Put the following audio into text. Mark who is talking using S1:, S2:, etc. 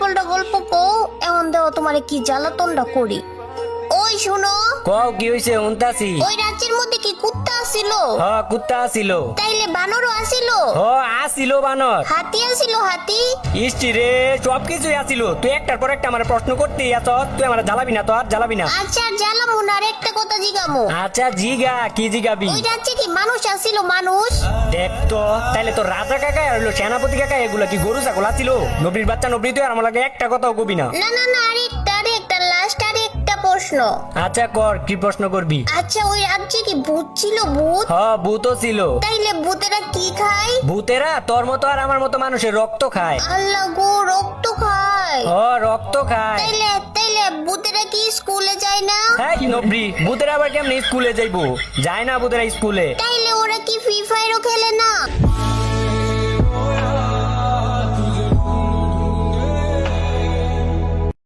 S1: পাল্টা গল্প কও, এখন দেও তোমারে কি জ্বালাতনটা করি। ওই শুনো,
S2: কও কি হইছে? উনতাছি।
S1: ওই রাজ্যের মধ্যে কি কুত্তা আসিল?
S2: কুত্তা আসিল।
S1: তাইলে বানরও আসিল?
S2: আসিল বানর।
S1: হাতি আসিল? হাতি?
S2: ইষ্টি রে, সবকিছুই আসিল। তুই একটার পর একটা আমার প্রশ্ন করতেই আছ। তুই আমার জ্বালাবি না, তো আর জ্বালাবি না।
S1: আচ্ছা জ্বালামু না, আর একটা কথা জিগামু।
S2: আচ্ছা জিগা, কি জিগাবি?
S1: ওই রাজ্যে কি মানুষ আসিল? মানুষ?
S2: দেখ তো, তাইলে তো রাজা কাকা আর হলো সেনাপতি কাকা এগুলা কি গরু ছাগল আসিল? নবীর বাচ্চা নবী, তুই আর আমার লাগে একটা কথাও কবি না।
S1: না না না, আরেকটা লাস্ট আরেকটা প্রশ্ন।
S2: আচ্ছা কর, কি প্রশ্ন করবি?
S1: আচ্ছা ওই রাজ্যে কি ভূত ছিল? ভূত?
S2: ভূতও ছিল।
S1: তাইলে ভূতেরা কি খায়?
S2: ভূতেরা তোর মতো আর আমার মতো মানুষের রক্ত খায়।
S1: আল্লাহ গো, রক্ত খায়?
S2: রক্ত খায়।
S1: তাইলে তাইলে ভূতেরা কি স্কুলে যায় না?
S2: হ্যাঁ নবী, ভূতেরা আবার কেমনে স্কুলে যাইবো? যায় না ভূতেরা স্কুলে।
S1: তাইলে ওরা কি ফ্রি ফায়ারও খেলে না?